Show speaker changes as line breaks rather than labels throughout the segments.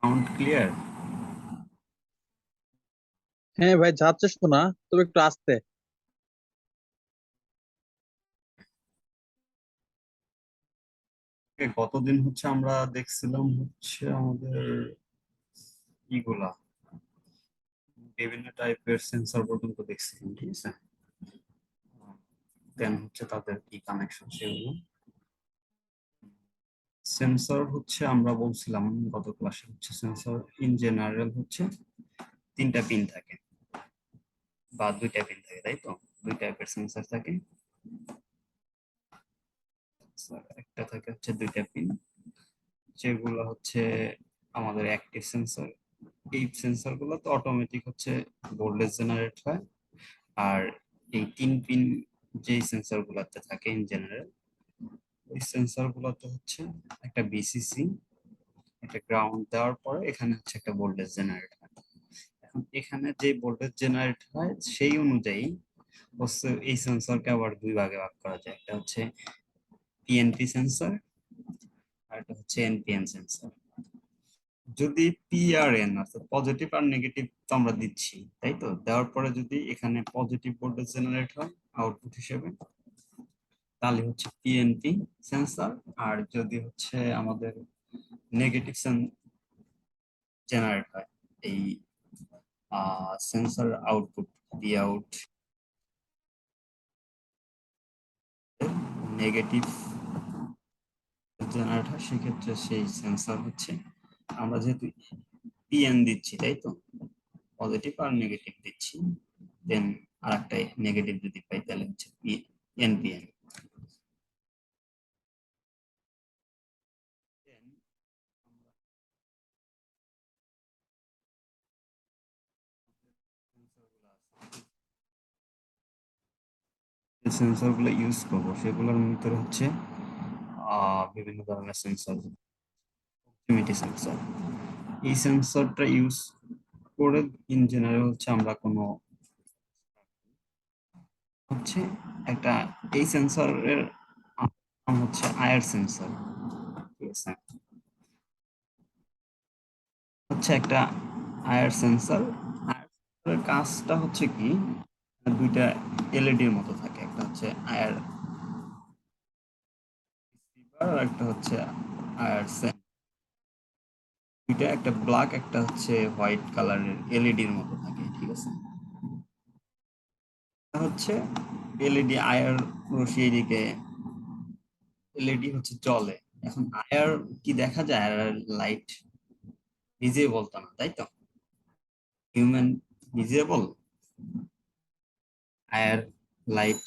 Sound clear?
হ্যাঁ ভাই, যাচ্ছে শোনা, তবে একটু আস্তে।
গতদিন হচ্ছে আমরা দেখছিলাম হচ্ছে আমাদের ইগুলা বিভিন্ন টাইপের সেন্সর পর্যন্ত দেখছিলাম, ঠিক আছে। দেন হচ্ছে তাদের কি কানেকশন সেগুলো। সেন্সর হচ্ছে আমরা বলছিলাম গত ক্লাসে হচ্ছে সেন্সর ইন জেনারেল হচ্ছে তিনটা পিন থাকে বা দুইটা পিন থাকে, তাই তো? দুই টাইপের সেন্সর থাকে। একটা থাকে হচ্ছে দুইটা পিন, যেগুলো হচ্ছে আমাদের অ্যাক্টিভ সেন্সর। এই সেন্সর গুলো তো অটোমেটিক হচ্ছে ভোল্টেজ জেনারেট হয়। আর এই তিন পিন যেই সেন্সর গুলাতে থাকে ইন জেনারেল, ওই সেন্সর গুলোতে হচ্ছে একটা বিসিসি, একটা গ্রাউন্ড দেওয়ার পরে এখানে হচ্ছে একটা ভোল্টেজ জেনারেট হয়। এখন এখানে যে ভোল্টেজ জেনারেট হয় সেই অনুযায়ী হচ্ছে এই সেন্সরকে আবার দুই ভাগে ভাগ করা যায়। একটা হচ্ছে পিএনপি সেন্সর আর একটা হচ্ছে এনপিএন সেন্সর। যদি পি আর এন অর্থাৎ পজিটিভ আর নেগেটিভ তো আমরা দিচ্ছি, তাই তো? দেওয়ার পরে যদি এখানে পজিটিভ ভোল্টেজ জেনারেট হয় আউটপুট হিসেবে, তাহলে হচ্ছে পিএনপি সেন্সর। আর যদি হচ্ছে আমাদের নেগেটিভ জেনারেট হয় এই sensor output, P out negative generate হয়, সেক্ষেত্রে সেই সেন্সর হচ্ছে আমরা যেহেতু পিএন দিচ্ছি, তাই তো? পজিটিভ আর নেগেটিভ দিচ্ছি, দেন আর একটা নেগেটিভ যদি পাই তাহলে হচ্ছে এনপিএন। সেন্সর গুলো ইউজ করবো সেগুলোর ভিতরে হচ্ছে বিভিন্ন ধরনের সেন্সর, প্রক্সিমিটি সেন্সর। এই সেন্সরটা ইউজ করে ইন জেনারেল হচ্ছে আমরা কোনো হচ্ছে একটা এই সেন্সরের নাম হচ্ছে আয়ার সেন্সর, ঠিক আছে? হচ্ছে একটা আয়ার সেন্সর। আয়ার সেন্সরের কাজটা হচ্ছে কি, দুইটা এলইডির মতো থাকে, একটা হচ্ছে আয়ার রিসিভার আর একটা হচ্ছে আয়ার সেন্সর। দুইটা, একটা ব্ল্যাক একটা হচ্ছে হোয়াইট কালারের এলইডির মতো থাকে, ঠিক আছে? হচ্ছে এলইডি আয়ার রশ্মি এদিকে, এলইডি হচ্ছে জ্বলে। এখন আয়ার কি দেখা যায়? আয়ার লাইট ভিজিবল তো না, তাই তো? হিউম্যান ভিজিবল আয়ার লাইট?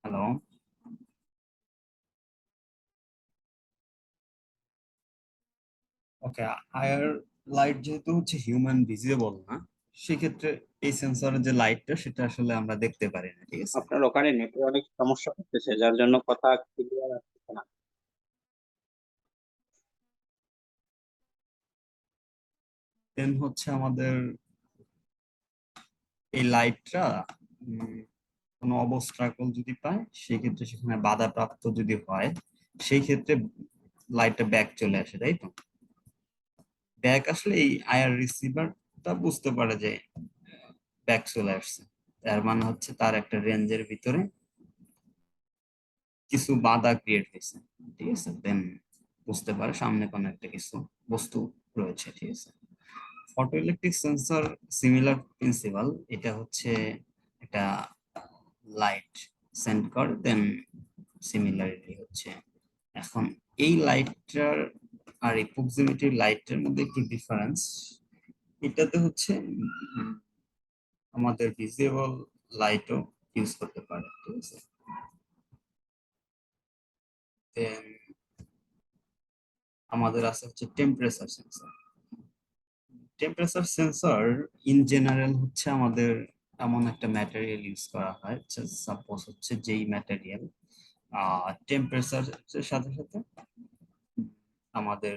হ্যালো? ওকে, আয়ার লাইট যেহেতু হচ্ছে হিউম্যান ভিজিবল না, সেক্ষেত্রে এই সেন্সরের যে লাইটটা সেটা আসলে আমরা দেখতে পারি না, ঠিক আছে?
আপনার ওখানে নেটওয়ার্ক অনেক সমস্যা করতেছে, যার জন্য কথা ক্লিয়ার আসছে না।
দেন হচ্ছে আমাদের এই লাইটটা কোনো অবস্ট্রাকল যদি পায়, সেক্ষেত্রে সেখানে বাধাপ্রাপ্ত যদি হয়, সেই ক্ষেত্রে লাইটটা ব্যাক চলে আসে, তাই তো? ব্যাক আসলে এই আয়ার রিসিভারটা বুঝতে পারে যে ব্যাক চলে আসছে, তার মানে হচ্ছে তার একটা রেঞ্জের ভিতরে কিছু বাধা ক্রিয়েট হয়েছে, ঠিক আছে? দেন বুঝতে পারে সামনে কোনো একটা কিছু বস্তু রয়েছে, ঠিক আছে? Photo electric sensor similar principal. এটা হচ্ছে একটা লাইট সেন্ড করে, দেন সিমিলারলি হচ্ছে। এখন এই লাইটটার আর এই প্রক্সিমিটি লাইটের মধ্যে একটু ডিফারেন্স। এটাতে হচ্ছে আমাদের ভিজিবল লাইটও ইউজ করতে পারে, ঠিক আছে? দেন আমাদের আছে হচ্ছে temperature sensor. Temperature sensor in general হচ্ছে আমাদের এমন একটা ম্যাটেরিয়াল ইউজ করা হয়, সাপোজ হচ্ছে যেই ম্যাটেরিয়াল টেম্পারেচারের সাথে সাথে আমাদের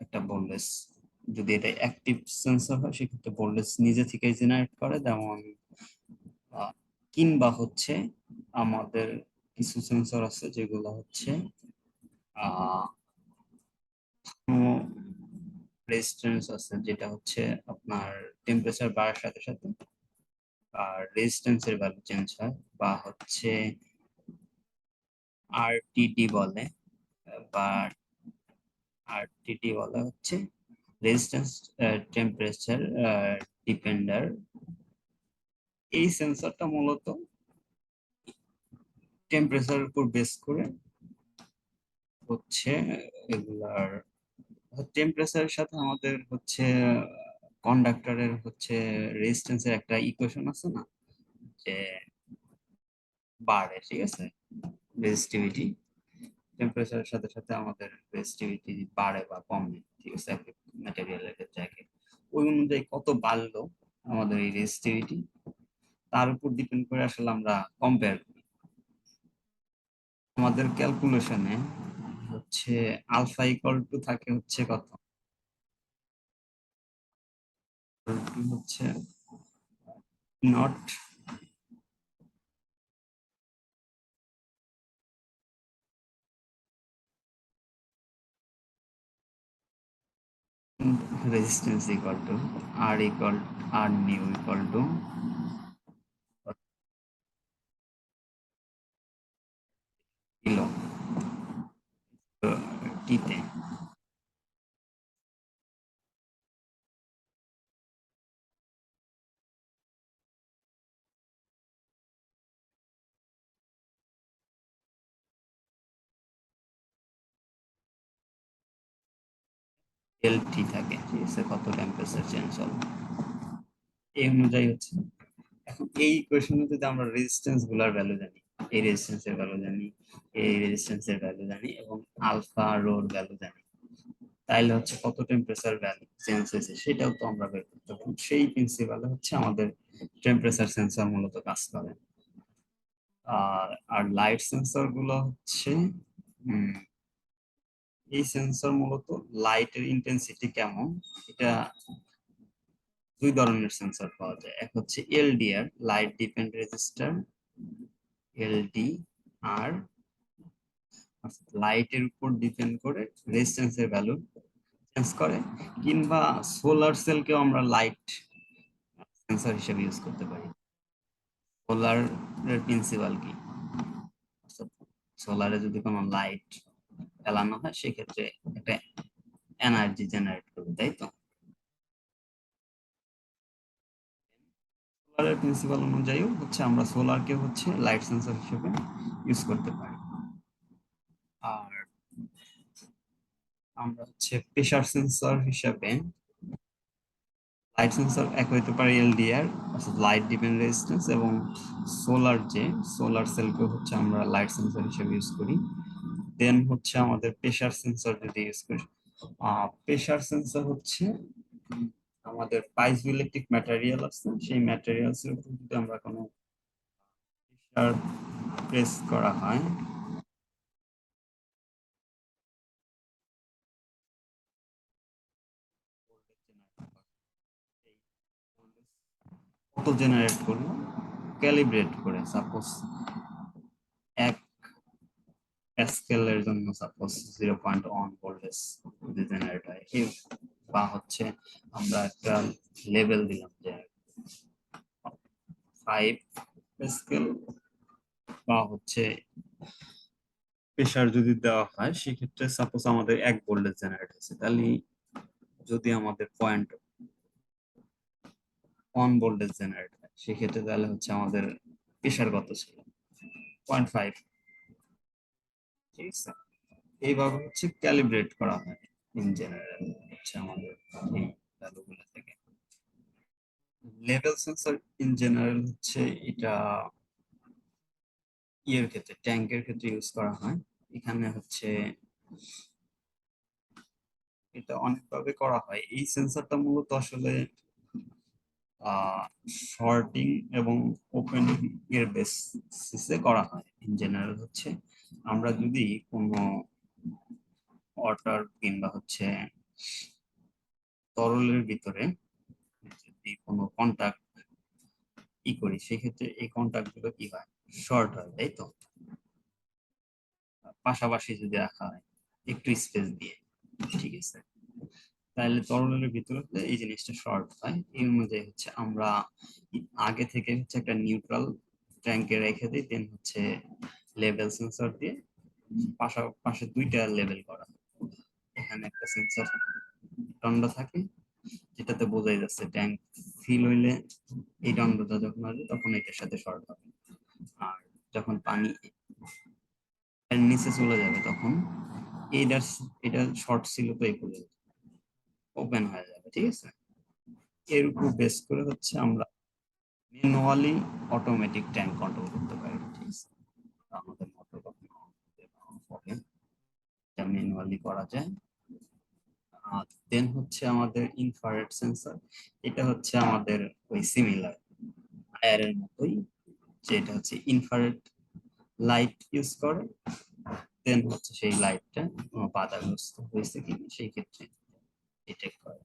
একটা ভোল্টেজ, যদি এটা অ্যাক্টিভ সেন্সর হয় সেক্ষেত্রে ভোল্টেজ নিজে থেকেই জেনারেট করে, যেমন কিংবা হচ্ছে আমাদের কিছু সেন্সর আছে যেগুলো হচ্ছে রেজিস্ট্যান্স আছে যেটা হচ্ছে আপনার টেম্পারেচার বাড়ার সাথে সাথে আর রেজিস্ট্যান্সের ভ্যালু চেঞ্জ হয় বা হচ্ছে আরটিডি বলে বা আরটিডি বলে হচ্ছে রেজিস্ট্যান্স টেম্পারেচার ডিপেন্ডার। এই সেন্সরটা মূলত টেম্পারেচারের উপর বেস করে হচ্ছে এগুলার টেম্পারেচারের সাথে আমাদের হচ্ছে কন্ডাক্টরের হচ্ছে রেজিস্ট্যান্সের একটা ইকুয়েশন আছে না, যে বাড়ে, ঠিক আছে, রেজিস্টিভিটি টেম্পারেচারের সাথে সাথে আমাদের রেজিস্টিভিটি বাড়ে বা কমে, ঠিক আছে, ম্যাটেরিয়ালের ক্ষেত্রে একে ওই অনুযায়ী কত বাড়লো আমাদের এই রেজিস্টিভিটি তার উপর ডিপেন্ড করে আসলে আমরা কম্পেয়ার করি। আমাদের ক্যালকুলেশনে হচ্ছে আলফা ইকুয়াল টু থাকে হচ্ছে কত, হচ্ছে not resistance equal to r new equal to kilo টিতে। এলটি থাকে, ঠিক আছে, কত টেম্পারেচার চেঞ্জ হবে এই অনুযায়ী হচ্ছে। এখন এই ইকুয়েশনে যদি আমরা রেজিস্ট্যান্স গুলার ভ্যালু জানি, এই রেজিস্ট্যান্সের ভ্যালু জানি, এই রেজিস্ট্যান্সের ভ্যালু জানি এবং আলফা রোর ভ্যালু জানি, তাইলে হচ্ছে কত টেম্পারেচার ভ্যালু চেঞ্জ হয়েছে সেটাও তো আমরা বের করতে পারবো। সেই প্রিন্সিপালে হচ্ছে আমাদের টেম্পারেচার সেন্সর মূলত কাজ করে। আর লাইট সেন্সর গুলো হচ্ছে এই সেন্সর মূলত লাইটের ইন্টেন্সিটি কেমন এটা দুই ধরনের সেন্সর পাওয়া যায়। এক হচ্ছে এলডিআর, লাইট ডিপেন্ড রেজিস্টার, এলডি, আর লাইটের উপর ডিপেন্ড করে রেজিস্ট্যান্সের ভ্যালু চেঞ্জ করে, কিংবা সোলার সেলকেও আমরা লাইট সেন্সর হিসেবে ইউজ করতে পারি। সোলার এর প্রিন্সিপাল কি, সোলারে যদি কোনো লাইট ফেলানো হয় সেক্ষেত্রে একটা এনার্জি জেনারেট করবে, তাই তো। সোলারের প্রিন্সিপাল অনুযায়ী হচ্ছে আমরা সোলারকে হচ্ছে লাইট সেন্সর হিসেবে ইউজ করতে পারি। আর আমরা হচ্ছে প্রেসার সেন্সর হিসেবে লাইট সেন্সর এক হইতে পারে এলডিআর অর্থাৎ লাইট ডিপেন্ড রেজিস্ট্যান্স, এবং সোলার সেলকে হচ্ছে আমরা লাইট সেন্সর হিসেবে ইউজ করি। দেন হচ্ছে আমাদের প্রেসার সেন্সর যদি ইউজ করি, প্রেসার সেন্সর হচ্ছে আমাদের পাইজো ইলেকট্রিক ম্যাটেরিয়াল আছে, সেই ম্যাটেরিয়ালস এর উপর যদি আমরা কোনো প্রেসার প্রেস করা হয় কত জেনারেট করলো ক্যালিব্রেট করে, সাপোজ 1 প্যাসকেলের জন্য সাপোজ 0.1 ভোল্টেজ যদি জেনারেট হয়, বা হচ্ছে আমরা একটা লেভেল দিলাম যে 5 প্যাসকেল, বা হচ্ছে প্রেসার যদি দেওয়া হয় সেক্ষেত্রে সাপোজ আমাদের 1 ভোল্টেজ জেনারেট হয়েছে, তাহলে যদি আমাদের 0.1 ভোল্টেজ জেনারেট হয় সেক্ষেত্রে তাহলে হচ্ছে আমাদের প্রেসার কত ছিল, 0.5, ঠিক আছে। এইভাবে হচ্ছে ক্যালিব্রেট করা হয় ইন জেনারেল হচ্ছে আমাদের এই ভ্যালুগুলো থেকে। লেভেল সেন্সর ইন জেনারেল হচ্ছে এটা ইয়ের ক্ষেত্রে, ট্যাঙ্কের ক্ষেত্রে ইউজ করা হয়। এখানে হচ্ছে এটা অনেকভাবে করা হয়। এই সেন্সরটা মূলত আসলে শর্টিং এবং ওপেনিং এর বেসিসে করা হয়। ইন জেনারেল হচ্ছে আমরা যদি কোনো ওয়াটার কিংবা হচ্ছে তরলের ভিতরে যদি কোনো কন্টাক্ট করি সেক্ষেত্রে এই কন্টাক্ট গুলো কি হয়, শর্ট হয়, তাই তো। পাশাপাশি যদি রাখা হয় একটু স্পেস দিয়ে, ঠিক আছে, তাহলে তরলের ভিতরে হলে এই জিনিসটা শর্ট হয়। এই অনুযায়ী হচ্ছে আমরা আগে থেকে হচ্ছে একটা নিউট্রাল ট্যাঙ্কে রেখে দিই, দেন হচ্ছে লেভেল সেন্সর দিয়ে পাশে দুইটা লেভেল করা। এখানে একটা সেন্সর দণ্ড থাকে, যেটাতে বোঝাই যাচ্ছে ট্যাঙ্ক ফিল হইলে এই দণ্ডটা যখন আসবে তখন এটার সাথে শর্ট হবে, আর যখন পানি এর নিচে চলে যাবে তখন এইটার এটা শর্ট ছিল তো এই পর্যন্ত ওপেন হয়ে যাবে। ঠিক আছে, এর উপর বেস করে হচ্ছে আমরা ম্যানুয়ালি অটোমেটিক ট্যাঙ্ক কন্ট্রোল করতে পারি। ঠিক আছে, আমাদের মোটর কখনো হবে, এটা ম্যানুয়ালি করা যায়। দেন হচ্ছে আমাদের ইনফ্রারেড সেন্সর, এটা হচ্ছে আমাদের ওই সিমিলার আয়ারের মতোই, যেটা হচ্ছে ইনফ্রারেড লাইট ইউজ করে, দেন হচ্ছে সেই লাইটটা কোনো বাধাগ্রস্ত হয়েছে কি সেই ক্ষেত্রে ডিটেক্ট করে।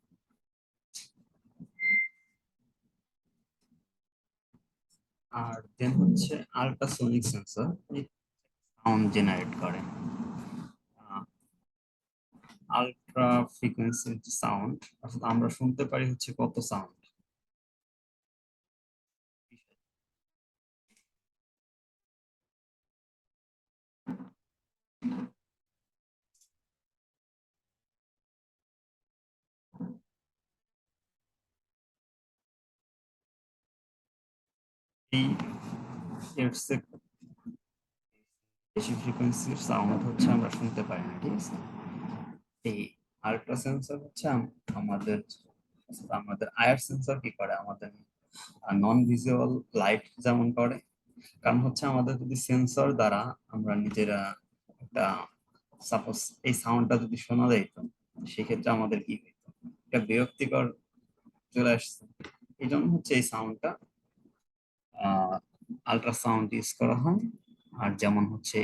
আর দেন হচ্ছে আল্ট্রাসোনিক সেন্সর, সাউন্ড জেনারেট করে। আল্ট্রা ফ্রিকোয়েন্সি সাউন্ড, অর্থাৎ আমরা শুনতে পারি হচ্ছে কত সাউন্ড। এই এর চেয়ে বেশি ফ্রিকোয়েন্সির সাউন্ড হচ্ছে আমরা শুনতে পারি না। ঠিক আছে, এই আল্ট্রা সেন্সর হচ্ছে আমাদের আমাদের আয়ার সেন্সর কি করে, আমাদের নন ভিজুয়াল লাইট যেমন করে। কারণ হচ্ছে আমাদের যদি সেন্সর দ্বারা আমরা নিজেরা একটা সাপোজ এই সাউন্ডটা যদি শোনা যেত, সেক্ষেত্রে আমাদের কি হইতো, এটা বিরক্তিকর চলে আসছে। এই জন্য হচ্ছে এই সাউন্ডটা আল্ট্রাসাউন্ড ইউজ করা হয়। আর যেমন হচ্ছে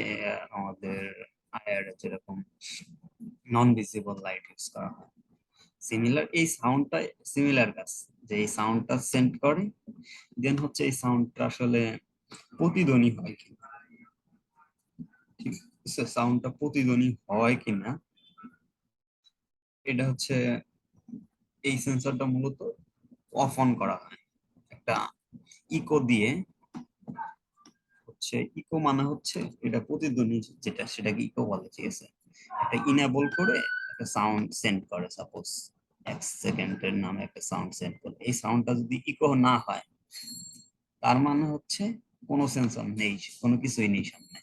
আমাদের আয়ার যেরকম নন ভিজিবল লাইট ইউজ করা হয়, সিমিলার এই সাউন্ডটা সিমিলার কাজ, যে এই সাউন্ডটা সেন্ড করে, দেন হচ্ছে এই সাউন্ডটা আসলে প্রতিধ্বনি হয় কিনা। ঠিক আছে, সাউন্ডটা প্রতিধ্বনি হয় কিনা এটা হচ্ছে এই সেন্সরটা মূলত অফ অন করা হয় একটা ইকো দিয়ে। হচ্ছে ইকো মানে হচ্ছে এটা প্রতিধ্বনি যেটা সেটাকে ইকো বলে। ঠিক আছে, একটা ইনেবল করে একটা সাউন্ড সেন্ড করে, সাপোজ 1 সেকেন্ডের নামে একটা সাউন্ড সেন্ড করে, এই সাউন্ডটা যদি ইকো না হয় তার মানে হচ্ছে কোনো সেন্সর নেই, কোনো কিছুই নেই সামনে।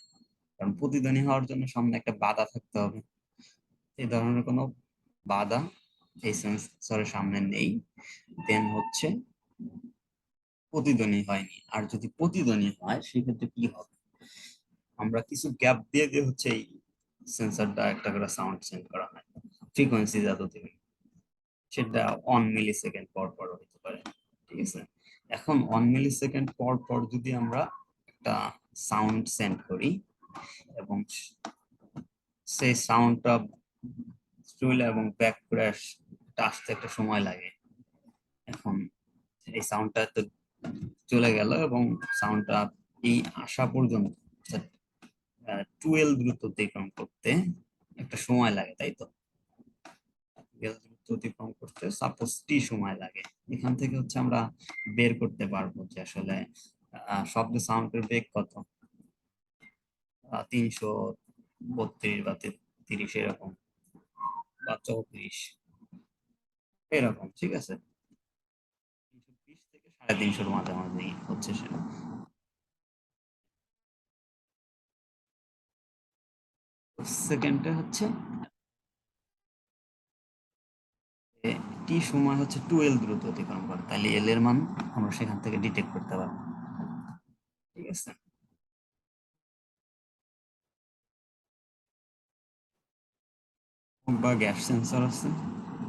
কারণ প্রতিধ্বনি হওয়ার জন্য সামনে একটা বাধা থাকতে হবে, এই ধরনের কোনো বাধা এই সেন্সরের সামনে নেই, দেন হচ্ছে প্রতিধ্বনি হয়নি। আর যদি প্রতিধ্বনি হয় সেক্ষেত্রে কি হবে, আমরা কিছু গ্যাপ দিয়ে দিয়ে হচ্ছে এই সেন্সরটা একটা করে সাউন্ড সেন্ড করা হয় ফ্রিকোয়েন্সি যত দিবে, সেটা 1 মিলি সেকেন্ড পর পর হতে পারে। ঠিক আছে, এখন 1 মিলি সেকেন্ড পর পর যদি আমরা একটা সাউন্ড সেন্ড করি এবং সেই সাউন্ডটা চলে এবং ব্যাক করে আসতে একটা সময় লাগে, এখন এই সাউন্ডটা তো চলে গেল এবং সাউন্ডটা এই আসা পর্যন্ত 12 দ্রুত অতিক্রম করতে একটা সময় লাগে, তাই তো? 12 দ্রুত অতিক্রম করতে সাপোজ টি সময় লাগে। এখান থেকে হচ্ছে আমরা বের করতে পারবো যে আসলে শব্দ সাউন্ডের বেগ কত, 332 বা 30 এরকম, বা 34 এরকম। ঠিক আছে, 320 থেকে 350 মাঝামাঝি হচ্ছে সেটা। সেকেন্ডে হচ্ছে টি সময় হচ্ছে 2L দ্রুত অতিক্রম করে, তাহলে এল এর মান আমরা সেখান থেকে ডিটেক্ট করতে পারবো। ঠিক আছে, বা গ্যাস সেন্সর আছে,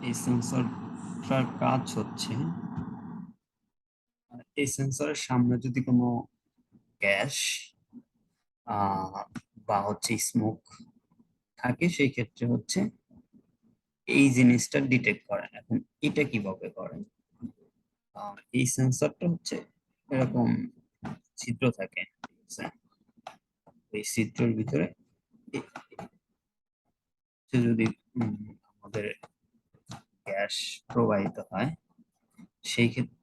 এই সেন্সরটার কাজ হচ্ছে এই সেন্সরের সামনে যদি কোনো গ্যাস বা হচ্ছে স্মোক থাকে সেই ক্ষেত্রে হচ্ছে এই জিনিসটা ডিটেক্ট করে। এখন এটা কিভাবে করে, এই সেন্সরটা হচ্ছে এরকম ছিদ্র থাকে, ঠিক আছে? এই ছিদ্রের ভিতরে যদি আমাদের গ্যাস প্রবাহিত হয় সেই ক্ষেত্রে